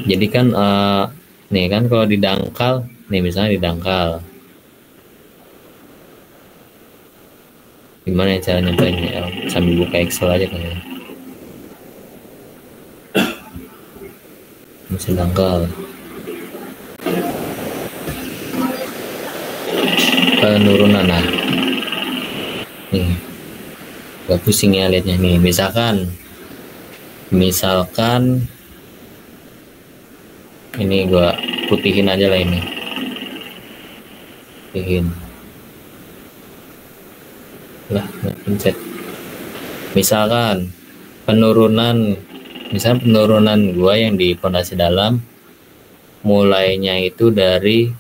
Jadi kan nih kan kalau di dangkal, nih misalnya di dangkal, gimana ya cara nyampainya ya? Sambil buka Excel aja kan ya. Misal dangkal, penurunan, nah nih gak pusing ya liatnya nih. Misalkan ini gua putihin aja lah ini, putihin lah, nggak pencet. Misalkan penurunan, gua yang di pondasi dalam mulainya itu dari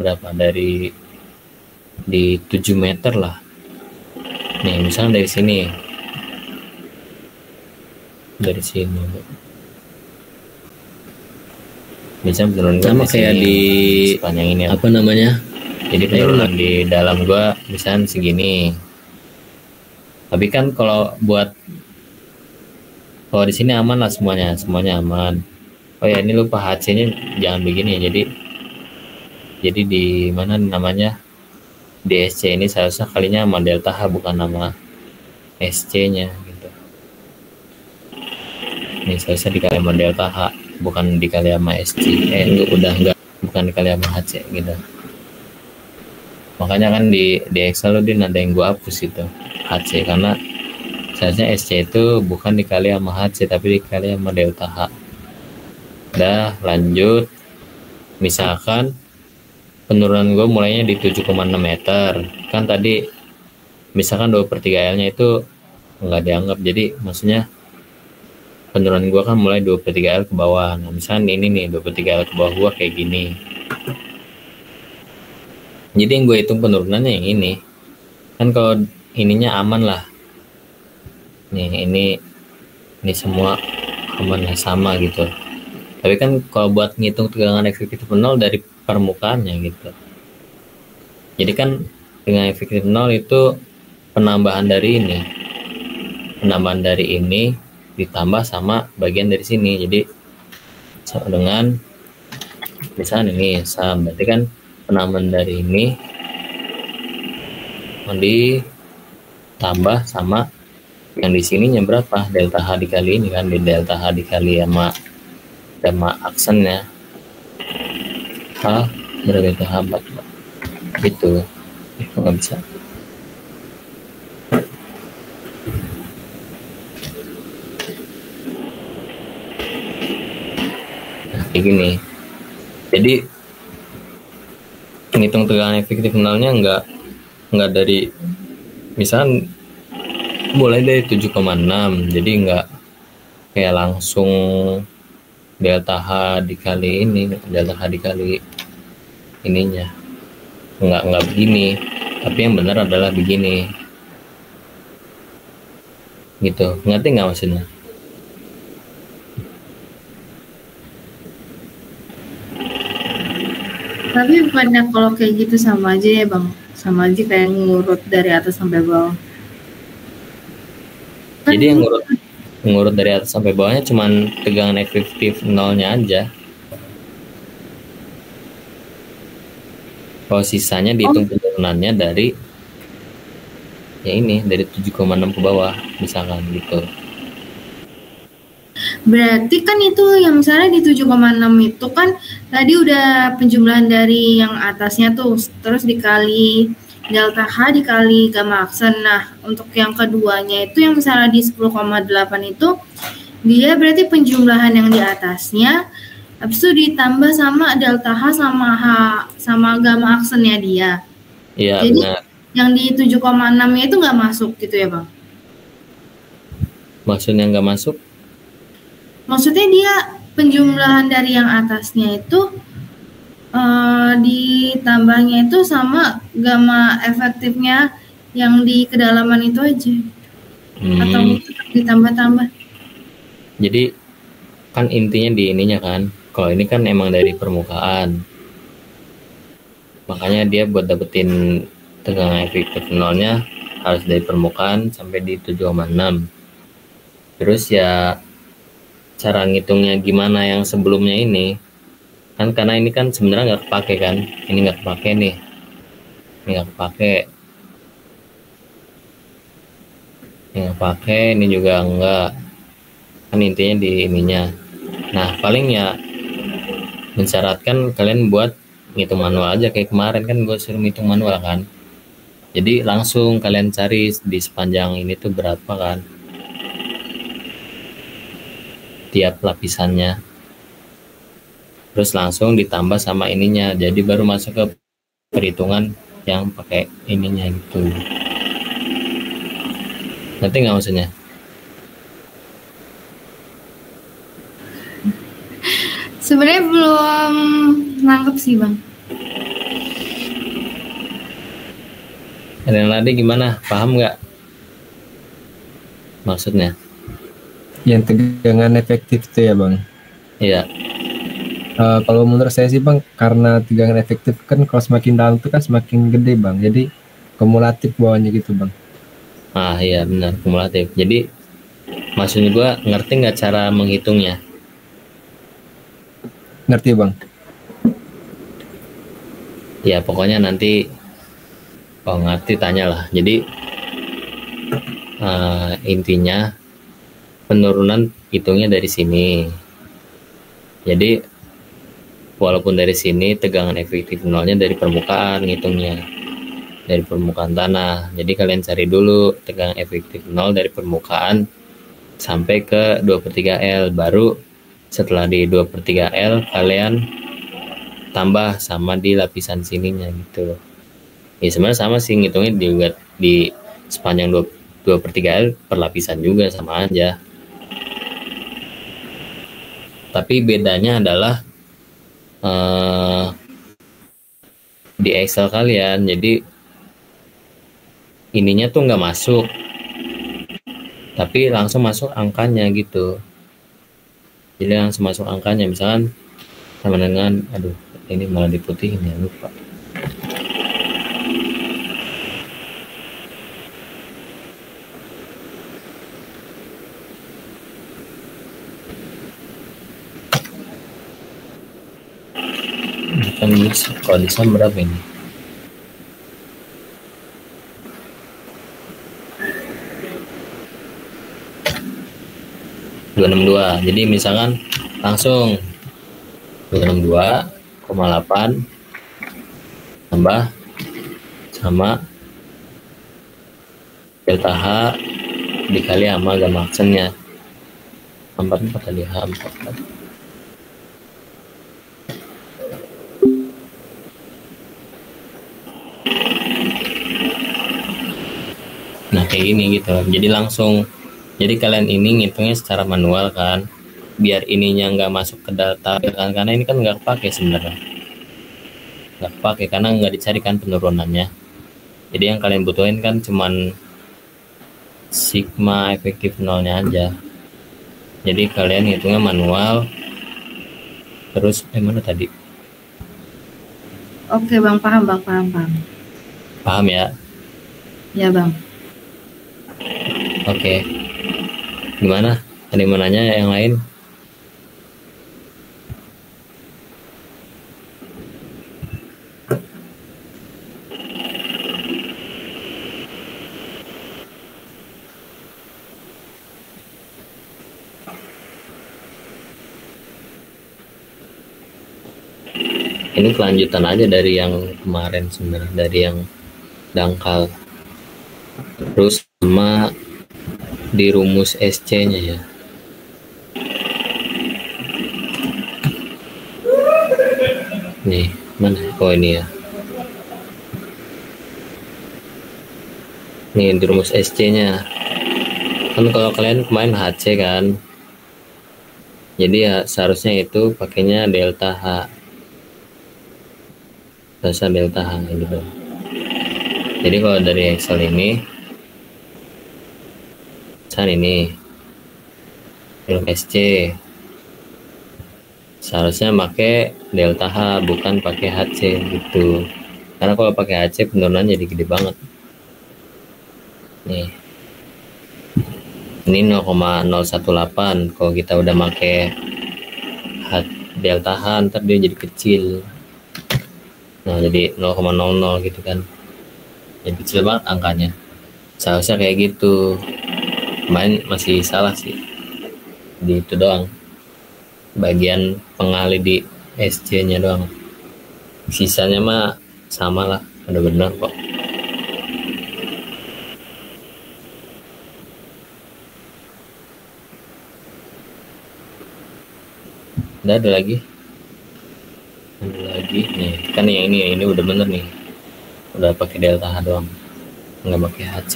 berapa, dari di 7 meter lah nih, misalnya dari sini misalnya penurunan sama kayak di sepanjang ini apa namanya, jadi penurunan di dalam gua misalnya segini. Tapi kan kalau di sini aman lah, semuanya aman. Oh ya, ini lupa HC-nya jangan begini. Jadi di mana namanya, DSC ini seharusnya kalinya sama delta H bukan nama SC-nya gitu. Ini seharusnya dikali sama delta H bukan dikali sama SC. Bukan dikali sama HC gitu. Makanya kan di Excel din ada yang gua hapus itu HC, karena seharusnya SC itu bukan dikali sama HC tapi dikali sama delta H. Udah lanjut, misalkan penurunan gue mulainya di 7,6 meter kan tadi, misalkan 2/3 L nya itu nggak dianggap, jadi maksudnya penurunan gue kan mulai 2/3 L ke bawah. Nah misalkan ini nih 2/3 L ke bawah gue kayak gini, jadi yang gue hitung penurunannya yang ini kan. Kalau ininya aman lah nih, ini semua aman lah, sama gitu. Tapi kan kalau buat ngitung tegangan efektif nol dari permukaannya gitu, jadi kan tegangan efektif nol itu penambahan dari ini ditambah sama bagian dari sini. Jadi dengan misalnya ini sama, berarti kan penambahan dari ini ditambah sama yang di sininya berapa, delta H dikali ini kan, di delta H dikali sama aksennya H berapa itu, H 4 gitu. Nggak bisa. Nah, kayak gini. Jadi menghitung tegangan efektif nolnya nggak dari misalnya mulai dari 7,6, jadi nggak kayak langsung delta H dikali ininya, nggak begini, tapi yang benar adalah begini gitu. Ngerti nggak maksudnya? Tapi bukannya kalau kayak gitu sama aja ya bang, sama aja kayak ngurut dari atas sampai bawah. Jadi yang ngurut dari atas sampai bawahnya cuman tegangan efektif nolnya aja. Kalau sisanya dihitung penurunannya dari ya ini, dari 7,6 ke bawah misalkan gitu. Berarti kan itu yang misalnya di 7,6 itu kan tadi udah penjumlahan dari yang atasnya tuh, terus dikali delta H dikali gamma aksen. Nah untuk yang keduanya itu yang misalnya di 10,8 itu dia berarti penjumlahan yang di atasnya, habis itu ditambah sama delta H sama gamma aksennya dia. Iya benar. Yang di 7,6 itu nggak masuk gitu ya bang? Maksudnya nggak masuk? Maksudnya dia penjumlahan dari yang atasnya itu ditambahnya itu sama gamma efektifnya yang di kedalaman itu aja, atau ditambah-tambah? Jadi kan intinya di ininya kan, kalau ini kan emang dari permukaan, makanya dia buat dapetin tegangan efektif nolnya harus dari permukaan sampai di 7,6. Terus ya cara ngitungnya gimana yang sebelumnya ini kan, karena ini kan sebenarnya nggak kepake kan, ini nggak kepake nih, ini nggak kepake, ini nggak kepake, ini juga enggak, kan intinya di ininya. Nah paling ya mensyaratkan kalian buat ngitung manual aja kayak kemarin kan gue suruh ngitung manual kan, jadi langsung kalian cari di sepanjang ini tuh berapa kan tiap lapisannya, terus langsung ditambah sama ininya, jadi baru masuk ke perhitungan yang pakai ininya gitu. Nanti nggak maksudnya? Sebenarnya belum nangkep sih Bang. Renaldi gimana? Paham nggak maksudnya? Yang tegangan efektif itu ya Bang. Iya. Kalau menurut saya sih Bang, karena tegangan efektif kan kalau semakin dalam itu kan semakin gede Bang, jadi kumulatif bawahnya gitu Bang. Ah iya benar, kumulatif. Jadi maksudnya gue ngerti nggak cara menghitungnya? Ngerti Bang? Ya pokoknya nanti kalau ngerti tanyalah. Jadi intinya penurunan hitungnya dari sini. Jadi walaupun dari sini tegangan efektif nolnya dari permukaan ngitungnya, dari permukaan tanah. Jadi kalian cari dulu tegangan efektif nol dari permukaan sampai ke 2/3 L, baru setelah di 2/3 L kalian tambah sama di lapisan sininya gitu. Ya sebenarnya sama sih ngitungnya juga di sepanjang 2/3 L per lapisan juga sama aja. Tapi bedanya adalah di Excel kalian, jadi ininya tuh nggak masuk, tapi langsung masuk angkanya gitu. Jadi langsung masuk angkanya, misalkan sama dengan, aduh ini malah diputihin ya, lupa. Kan kalau bisa berapa ini? (262). Jadi misalkan langsung 262,8 tambah sama delta H dikali sama gamma aksennya 44 kali H 44. Nah kayak gini gitu, jadi langsung, jadi kalian ini ngitungnya secara manual kan, biar ininya nggak masuk ke data kan, karena ini kan nggak kepake sebenarnya, nggak kepake karena nggak dicarikan penurunannya. Jadi yang kalian butuhin kan cuman sigma efektif nolnya aja. Jadi kalian hitungnya manual. Terus mana tadi? Oke Bang, paham Bang, paham. Paham ya? Ya Bang. Oke. Gimana? Ada yang mau nanya yang lain? Ini kelanjutan aja dari yang kemarin sebenarnya, dari yang dangkal. Terus sama di rumus SC-nya ya. Nih, mana? Oh ini ya. Nih di rumus SC-nya. Kan kalau kalian kemarin HC kan. Jadi ya seharusnya itu pakainya delta H. Dasar delta H gitu. Jadi kalau dari Excel ini ini film SC seharusnya pakai delta H bukan pakai HC gitu, karena kalau pakai HC penurunan jadi gede banget nih. Ini 0,018. Kalau kita udah pakai delta H, ntar dia jadi kecil. Nah, jadi 0,00 gitu kan. Jadi kecil banget angkanya. Seharusnya kayak gitu. Main masih salah sih. Di itu doang. Bagian pengali di SC-nya doang. Sisanya mah sama lah, udah benar kok. Udah ada lagi nih kan, yang ini udah bener nih, udah pakai delta H doang, nggak pakai HC.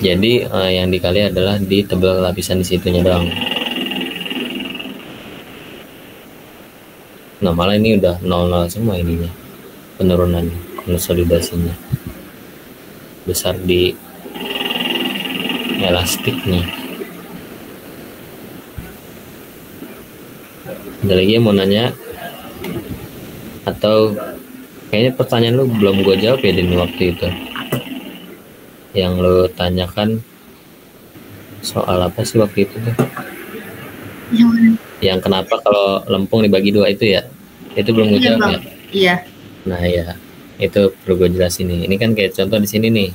Jadi yang dikali adalah di tebal lapisan di situnya doang. Nah, malah ini udah 0,0 semua ininya, penurunannya, konsolidasinya besar di elastiknya. Ada lagi yang mau nanya? Atau kayaknya pertanyaan lu belum gue jawab ya di waktu itu. Yang lu tanyakan soal apa sih waktu itu tuh? Yang kenapa kalau lempung dibagi dua itu ya? Itu belum gue jawab ya? Iya. Nah ya, itu perlu gue jelasin nih. Ini kan kayak contoh di sini nih.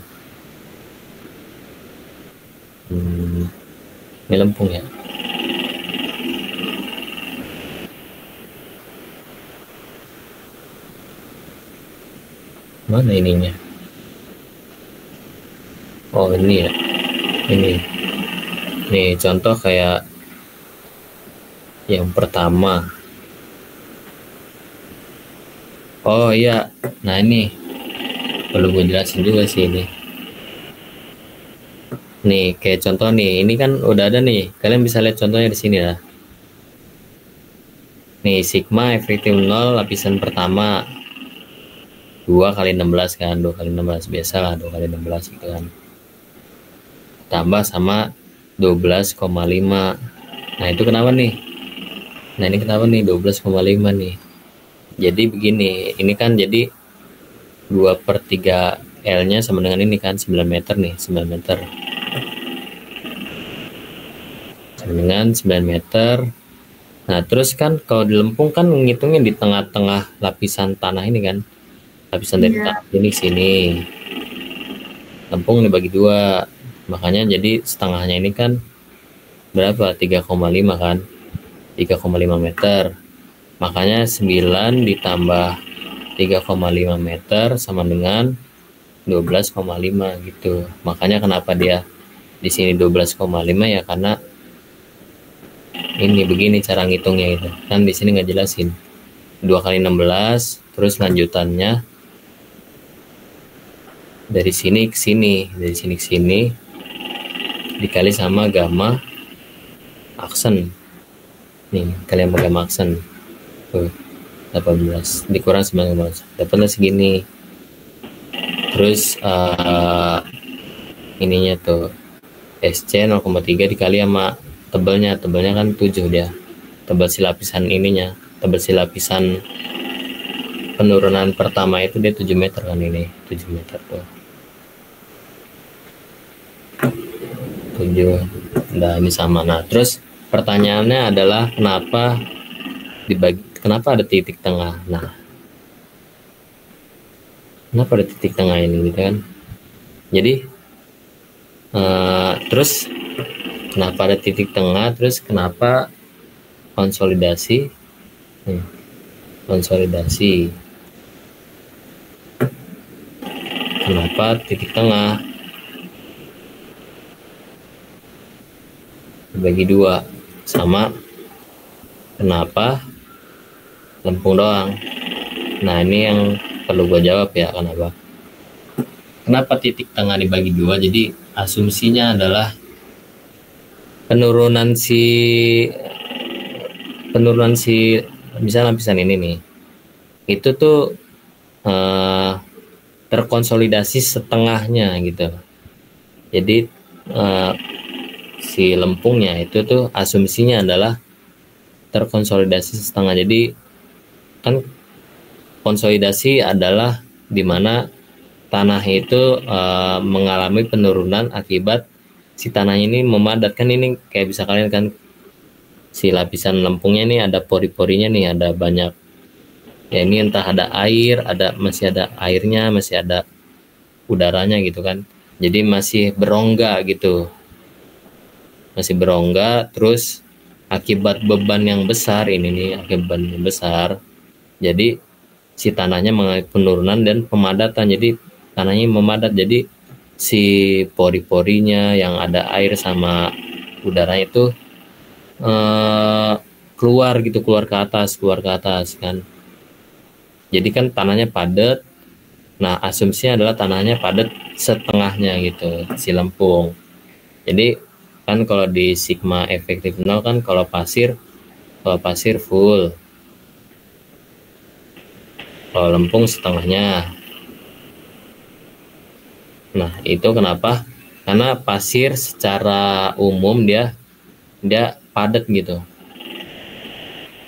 Ini lempung ya. Mana ininya? Oh, ini ya. Ini. Nih contoh kayak yang pertama. Oh iya. Nah, ini perlu gue jelasin juga sih ini. Nih kayak contoh nih. Ini kan udah ada nih. Kalian bisa lihat contohnya di sini lah. Nih sigma efektif 0 lapisan pertama 2 kali 16 kan, 2 kali 16 biasa lah, 2 kali 16 gitu kan, tambah sama 12,5. Nah itu kenapa nih? Nah ini kenapa nih 12,5 nih? Jadi begini, ini kan jadi 2/3 L nya sama dengan ini kan 9 meter nih, 9 meter sama dengan 9 meter. Nah terus kan kalau di lempung kan ngitungnya di tengah-tengah lapisan tanah ini kan, lapisan dari tanah ini sini, lempung dibagi dua, makanya jadi setengahnya ini kan berapa? 3,5 kan, 3,5 meter, makanya 9 ditambah 3,5 meter sama dengan 12,5 gitu. Makanya kenapa dia di sini 12,5 ya karena ini begini cara ngitungnya gitu kan, di sini nggak jelasin 2 kali 16 terus lanjutannya dari sini ke sini, dari sini ke sini dikali sama gamma aksen. Nih kalian pakai gamma aksen tuh 18 dikurang 19 dapatnya segini. Terus ininya tuh SC 0,3 dikali sama tebelnya kan 7 dia, tebal si lapisan ininya, tebal si lapisan penurunan pertama itu dia 7 meter kan, ini 7 meter tuh 7. Nah ini sama. Nah terus pertanyaannya adalah kenapa ada titik tengah? Nah kenapa ada titik tengah ini gitu kan? Jadi terus kenapa ada titik tengah? Terus kenapa konsolidasi? Konsolidasi. Kenapa titik tengah? Bagi dua. Sama kenapa lempung doang? Nah ini yang perlu gue jawab ya, kenapa titik tengah dibagi dua? Jadi asumsinya adalah penurunan misalnya lapisan ini nih, itu tuh terkonsolidasi setengahnya gitu. Jadi si lempungnya itu tuh asumsinya adalah terkonsolidasi setengah. Jadi kan konsolidasi adalah dimana tanah itu mengalami penurunan akibat si tanahnya ini memadat kan, ini kayak bisa kalian kan si lapisan lempungnya ini ada pori-porinya nih, ada banyak ya, ini entah ada air, masih ada airnya, masih ada udaranya gitu kan, jadi masih berongga gitu, masih berongga. Terus akibat beban yang besar ini nih, akibat beban yang besar, jadi si tanahnya mengalami penurunan dan pemadatan, jadi tanahnya memadat, jadi si pori-porinya yang ada air sama udara itu keluar gitu, keluar ke atas kan. Jadi kan tanahnya padat. Nah, asumsinya adalah tanahnya padat setengahnya gitu, si lempung. Jadi kan kalau di sigma efektif 0 kan kalau pasir full, kalau lempung setengahnya. Nah, itu kenapa? Karena pasir secara umum dia padat gitu.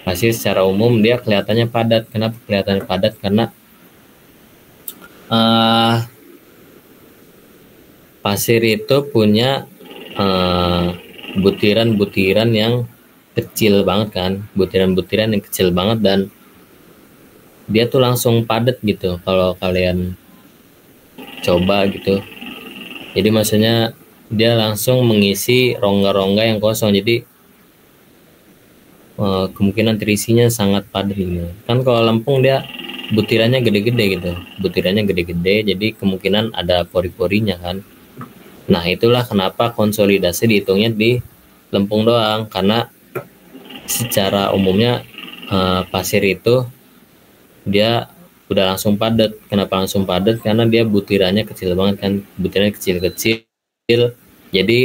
Pasir secara umum dia kelihatannya padat. Kenapa kelihatannya padat? Karena pasir itu punya butiran-butiran yang kecil banget kan, butiran-butiran yang kecil banget, dan dia tuh langsung padat gitu kalau kalian coba gitu. Jadi maksudnya dia langsung mengisi rongga-rongga yang kosong, jadi kemungkinan terisinya sangat padat gitu. Kan kalau lempung dia butirannya gede-gede gitu, jadi kemungkinan ada pori-porinya kan. Nah, itulah kenapa konsolidasi dihitungnya di lempung doang, karena secara umumnya pasir itu dia udah langsung padat. Kenapa langsung padat? Karena dia butirannya kecil banget kan, butirannya kecil-kecil, jadi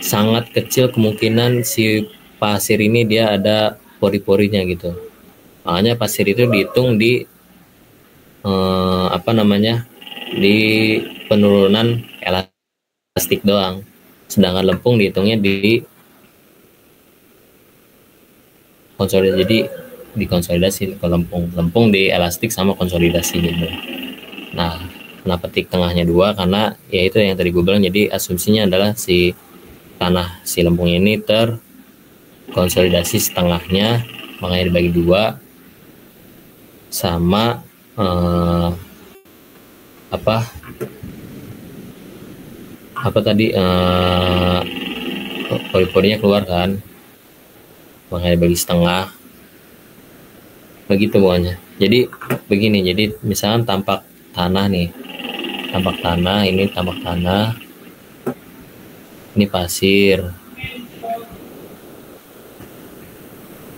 sangat kecil kemungkinan si pasir ini dia ada pori-porinya gitu. Makanya pasir itu dihitung di di penurunan elastik doang, sedangkan lempung dihitungnya di konsolidasi. Jadi di konsolidasi ke lempung di elastik sama konsolidasi gitu. Nah, kenapa tik tengahnya 2? Karena ya itu yang tadi gue bilang, jadi asumsinya adalah si lempung ini terkonsolidasi setengahnya, makanya dibagi 2 sama apa tadi pori-porinya keluar kan, makanya dibagi setengah, begitu pokoknya. Jadi begini, jadi misalkan tampak tanah, ini tampak tanah, ini pasir,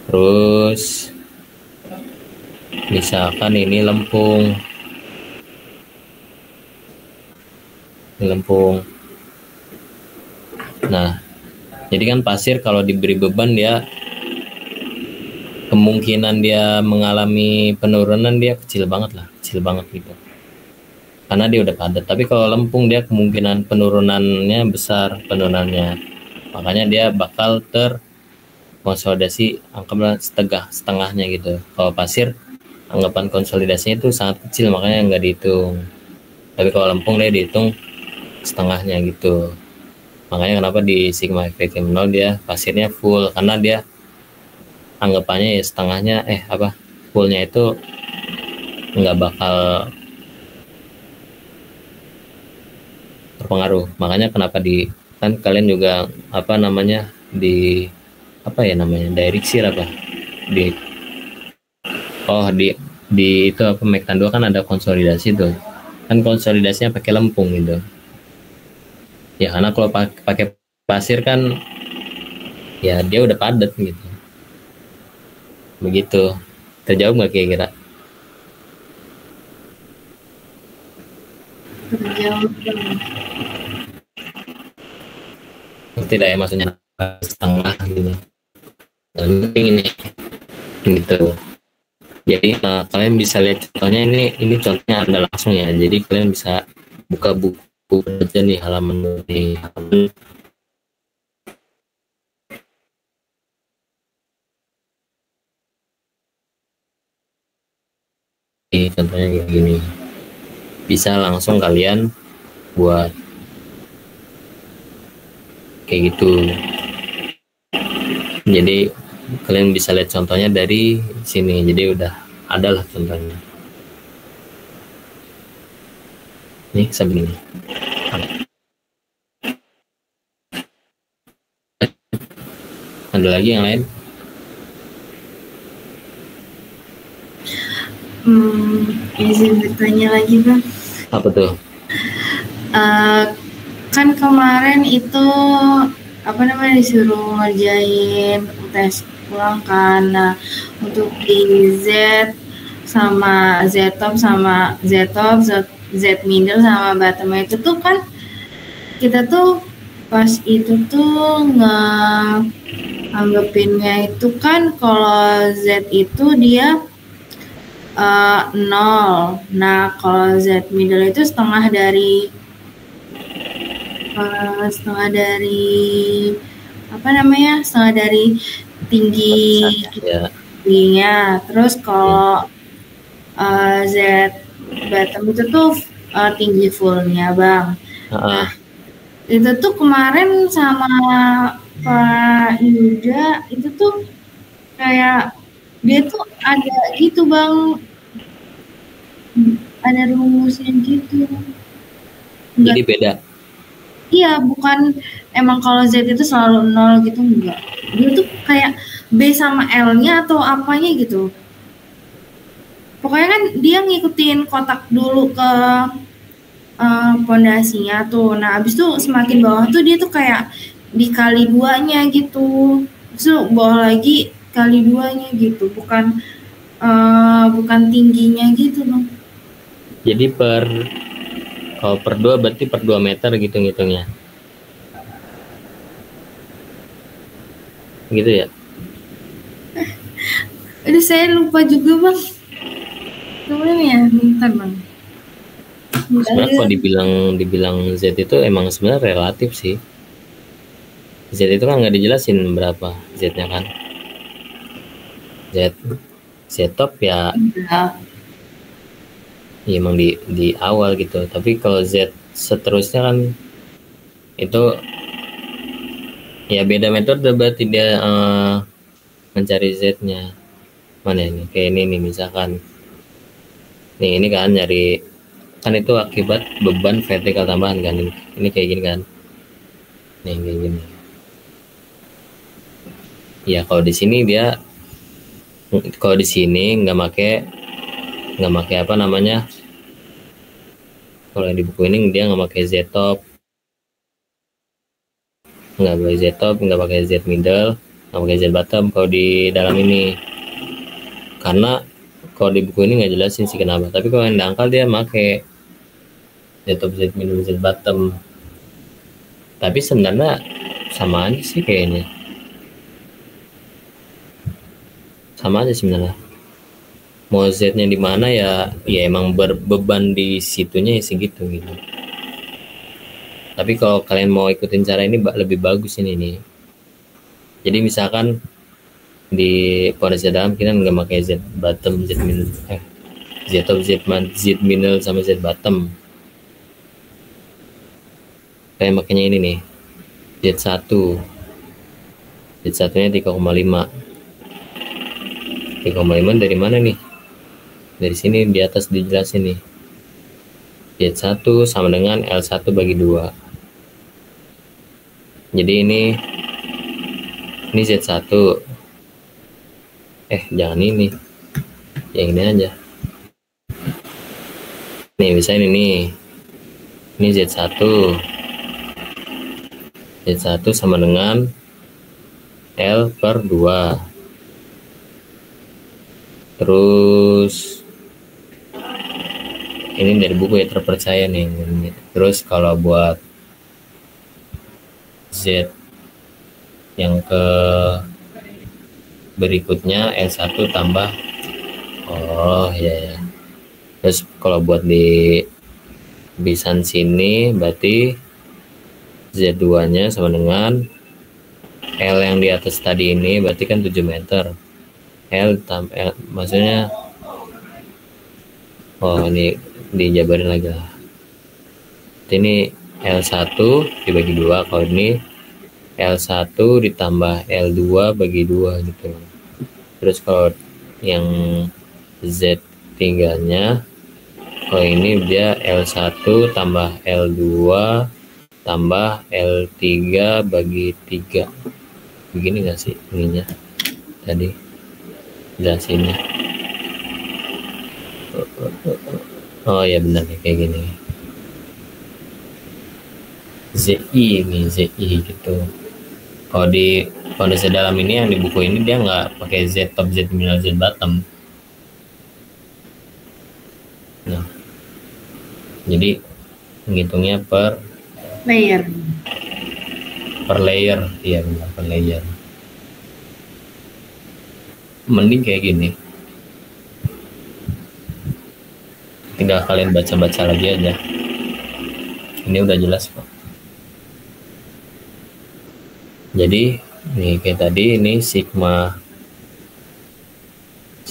terus misalkan ini lempung. Nah, jadi kan pasir kalau diberi beban dia kemungkinan dia mengalami penurunan dia kecil banget gitu, karena dia udah padat. Tapi kalau lempung dia kemungkinan penurunannya besar, makanya dia bakal terkonsolidasi anggapan setengahnya gitu. Kalau pasir anggapan konsolidasinya itu sangat kecil, makanya nggak dihitung. Tapi kalau lempung dia dihitung setengahnya gitu. Makanya kenapa di sigma efektif 0 dia pasirnya full, karena dia anggapannya ya setengahnya fullnya itu nggak bakal terpengaruh. Makanya kenapa kan kalian juga daireksir di itu Mektan 2 kan ada konsolidasi tuh, kan konsolidasinya pakai lempung gitu ya, karena kalau pakai pasir kan ya dia udah padat gitu. Begitu. Terjawab nggak kira-kira? Terjawab. Tidak ya, maksudnya setengah gitu. Dan ini gitu. Jadi kalian bisa lihat contohnya, ini contohnya ada langsung ya. Jadi kalian bisa buka buku aja nih, halaman contohnya kayak gini. Bisa langsung kalian buat kayak gitu. Jadi kalian bisa lihat contohnya dari sini, jadi udah ada lah contohnya. Nih sambil ini. Ada lagi yang lain? Izin bertanya lagi bang. Apa tuh? Kan kemarin itu disuruh ngerjain tes ulang kan. Nah, untuk di Z sama Z top sama Z top, Z middle sama bottom itu tuh kan kita tuh pas itu tuh anggapinnya itu kan kalau Z itu dia 0. Nah, kalau Z middle itu setengah dari tingginya. Terus kalau Z bottom itu tuh tinggi fullnya bang. Nah, itu tuh kemarin sama Pak Yuda itu tuh kayak dia tuh ada gitu bang, ada rumusnya gitu. Jadi beda. Iya, bukan emang kalau Z itu selalu 0 gitu, enggak. Dia tuh kayak B sama L-nya atau apanya gitu. Pokoknya kan dia ngikutin kotak dulu ke pondasinya tuh. Nah, abis itu semakin bawah tuh dia tuh kayak dikali 2-nya gitu. Terus bawah lagi kali 2-nya gitu. Bukan tingginya gitu loh. Jadi kalau per 2 berarti per 2 meter gitu ngitungnya. Gitu ya? Aduh, saya lupa juga bang. Gimana ya? Bentar bang. Sebenarnya kalau dibilang Z itu emang sebenarnya relatif sih. Z itu kan nggak dijelasin berapa Z-nya kan. Z top ya. Ya emang di awal gitu, tapi kalau Z seterusnya kan itu ya beda metode berarti dia mencari Z-nya. Mana ini? Kayak ini nih misalkan. Nih ini kan nyari, kan itu akibat beban vertikal tambahan kan, ini kayak gini kan. Nih kayak gini. Ya kalau di sini nggak pakai apa namanya, kalau di buku ini dia nggak pakai Z top, nggak pakai Z middle, nggak pakai Z bottom kalau di dalam ini, karena kalau di buku ini nggak jelasin sih kenapa, tapi kalau yang dangkal dia pakai Z top, Z middle, Z bottom. Tapi sebenarnya sama aja sih kayaknya, sama aja sebenarnya. Mau Z-nya di mana ya emang berbeban di situnya ya segitu gitu. Tapi kalau kalian mau ikutin cara ini lebih bagus ini nih. Jadi misalkan di pondasi dalam kita nggak pakai Z bottom, Z middle, Z top, Z middle sama Z bottom. Kayak makanya ini nih, Z1 nya 3,5 dari mana nih? Dari sini di atas dijelasin nih, Z1 sama dengan L1 bagi 2. Jadi ini Z1, jangan ini, yang ini aja nih, misalnya ini Z1 sama dengan L per 2. Terus ini dari buku ya, terpercaya nih. Terus kalau buat Z yang ke berikutnya L1 tambah, ya. Terus kalau buat di bisan sini berarti Z2 nya sama dengan L yang di atas tadi ini, berarti kan 7 meter. L maksudnya ini dijabarin lagi lah. Ini L1 dibagi 2, kalau ini L1 ditambah L2 bagi 2 gitu. Terus kalau yang Z3 nya, kalau ini dia L1 tambah L2 tambah L3 bagi 3. Begini gak sih ininya tadi jelasinnya? Oh ya benar nih, kayak gini. ZI ini ZI gitu. Kalau di fondasi dalam ini yang di buku ini dia nggak pakai Z top, Z middle, Z bottom. Nah, jadi menghitungnya per Layer. layer, iya benar, per layer. Mending kayak gini. Tinggal kalian baca-baca lagi aja. Ini udah jelas kok. Jadi nih kayak tadi ini sigma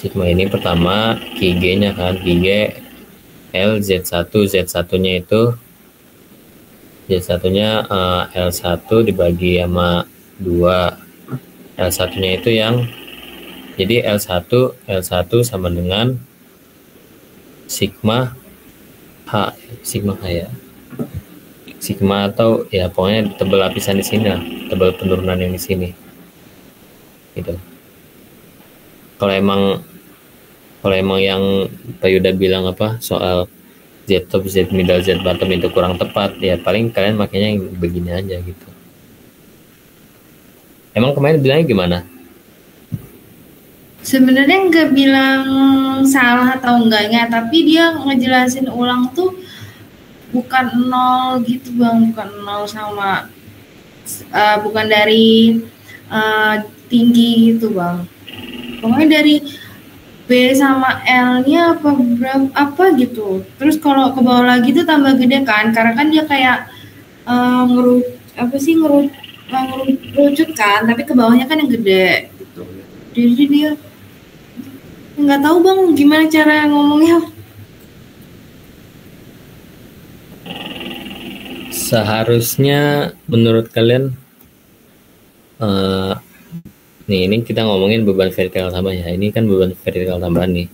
ini pertama Qg nya kan, Qg L Z1 nya itu Z1 nya L1 dibagi sama 2. L1 nya itu yang jadi L1 sama dengan sigma H ya, sigma atau ya pokoknya tebal lapisan di sini lah, tebal penurunan yang di sini gitu. Kalau emang yang Pak Yuda bilang apa soal Z top, Z middle, Z bottom itu kurang tepat, ya paling kalian makanya yang begini aja gitu. Emang kemarin bilangnya gimana? Sebenarnya nggak bilang salah atau enggaknya, tapi dia ngejelasin ulang tuh bukan 0 gitu Bang, bukan 0 sama bukan dari tinggi gitu Bang. Pokoknya dari B sama L-nya apa gitu. Terus kalau ke bawah lagi tuh tambah gede kan, karena kan dia kayak ngerucut kan, tapi ke bawahnya kan yang gede gitu. Jadi dia nggak tahu Bang gimana cara ngomongnya. Seharusnya menurut kalian nih ini kita ngomongin beban vertikal tambahan ya. Ini kan beban vertikal tambahan nih.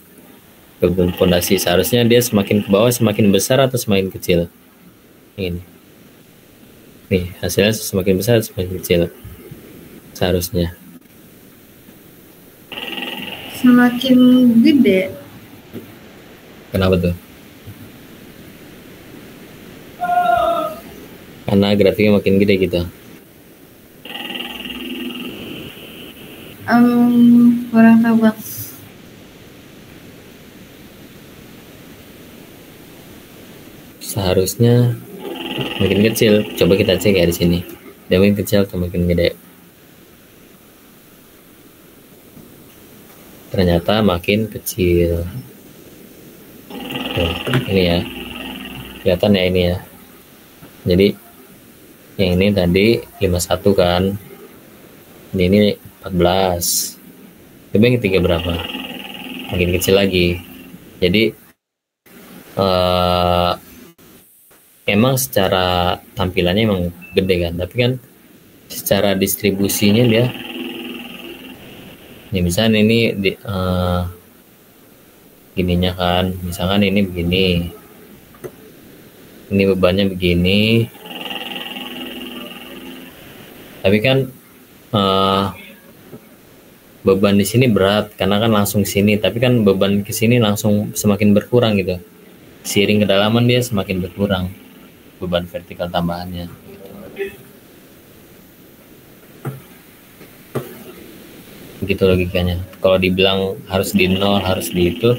Beban fondasi seharusnya dia semakin ke bawah semakin besar atau semakin kecil? Ini. Nih, hasilnya semakin besar atau semakin kecil? Seharusnya. Semakin gede. Kenapa tuh? Karena grafiknya makin gede gitu. Kurang tahu Bang. Seharusnya makin kecil. Coba kita cek ya di sini. Dia makin kecil atau makin gede? Ternyata makin kecil. Tuh, ini ya. Kelihatan ya ini ya. Jadi yang ini tadi 51 kan. Ini 14. Coba yang ketiga berapa? Makin kecil lagi. Jadi emang secara tampilannya emang gede kan, tapi kan secara distribusinya dia ya misalnya ini gininya kan, misalkan ini begini, ini bebannya begini, tapi kan beban di sini berat karena kan langsung sini, tapi kan beban ke sini langsung semakin berkurang gitu, seiring kedalaman dia semakin berkurang beban vertikal tambahannya gitu. Begitu logikanya. Kalau dibilang harus di nol, harus di itu,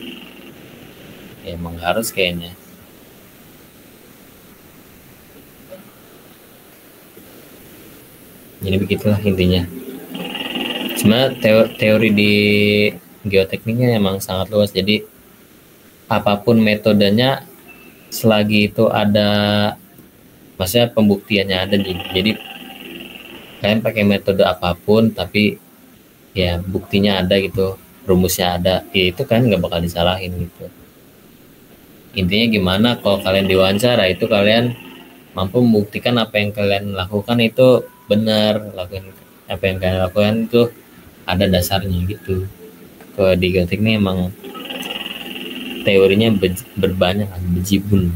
ya emang harus kayaknya. Jadi begitulah intinya. Sebenarnya teori di geotekniknya emang sangat luas. Jadi apapun metodenya, selagi itu ada, maksudnya pembuktiannya ada. Jadi kalian pakai metode apapun, tapi ya buktinya ada gitu, rumusnya ada, ya itu kan nggak bakal disalahin gitu. Intinya gimana kalau kalian diwawancara itu kalian mampu membuktikan apa yang kalian lakukan itu benar, lakukan apa yang kalian lakukan itu ada dasarnya gitu. Kalau di geotek ini emang teorinya berbanyak kan, bejibun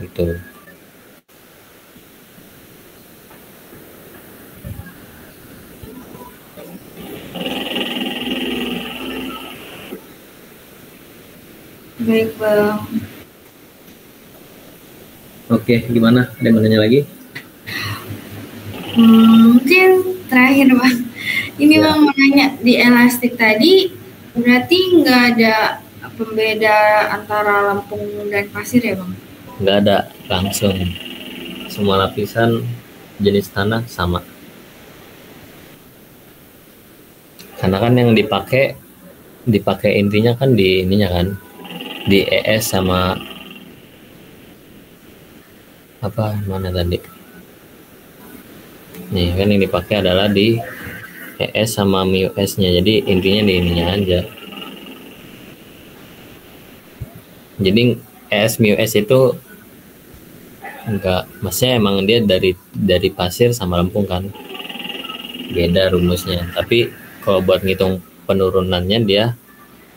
gitu. Baik Bang. Oke, gimana? Ada yang mau nanya lagi? Mungkin terakhir Bang. Ini Ya. Bang mau nanya, di elastik tadi berarti nggak ada pembeda antara lempung dan pasir ya Bang? Nggak ada, langsung semua lapisan jenis tanah sama. Karena kan yang dipakai intinya kan di ininya kan, di ES sama apa mana tadi? Nih kan yang dipakai adalah di ES sama MIUS-nya, jadi intinya di ininya aja. Jadi ES MIUS itu enggak, maksudnya emang dia dari pasir sama lempung kan, beda rumusnya. Tapi kalau buat ngitung penurunannya dia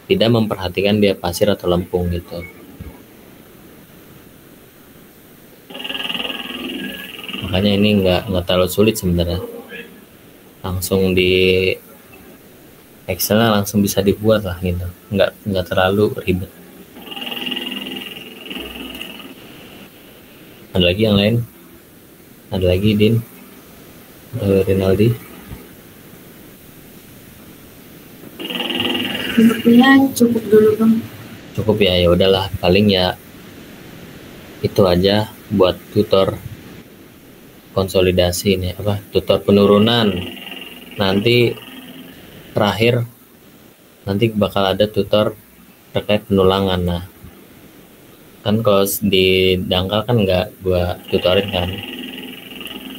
tidak memperhatikan dia pasir atau lempung gitu. Makanya ini nggak terlalu sulit sebenarnya. Langsung di Excel langsung bisa dibuat lah gitu. Nggak terlalu ribet. Ada lagi yang lain? Ada lagi Din? Rinaldi? Sepertinya cukup dulu Bang. Cukup ya, ya udahlah, paling ya itu aja buat tutor konsolidasi ini apa tutor penurunan. Nanti terakhir nanti bakal ada tutor terkait penulangan. Nah kan kalau di dangkal kan nggak gua tutorin kan,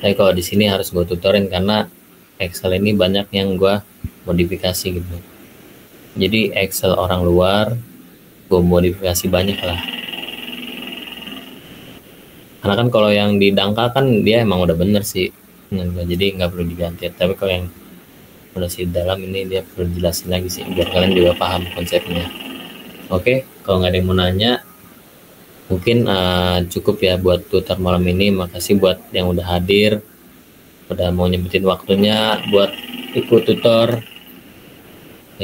tapi kalau di sini harus gua tutorin karena Excel ini banyak yang gua modifikasi gitu. Jadi Excel orang luar gua modifikasi banyak lah. Karena kan kalau yang di dangkal kan dia emang udah bener sih, jadi nggak perlu diganti. Tapi kalau yang udah sih dalam ini dia perlu jelasin lagi sih biar kalian juga paham konsepnya. Oke, kalau nggak ada yang mau nanya, mungkin cukup ya buat tutor malam ini. Makasih buat yang udah hadir, udah mau nyempetin waktunya buat ikut tutor.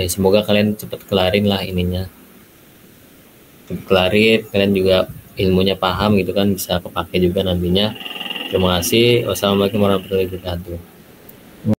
Semoga kalian cepet kelarin lah ininya, cepet kelarin, kalian juga ilmunya paham gitu kan, bisa kepake juga nantinya. Terima kasih. Wassalamualaikum warahmatullahi wabarakatuh.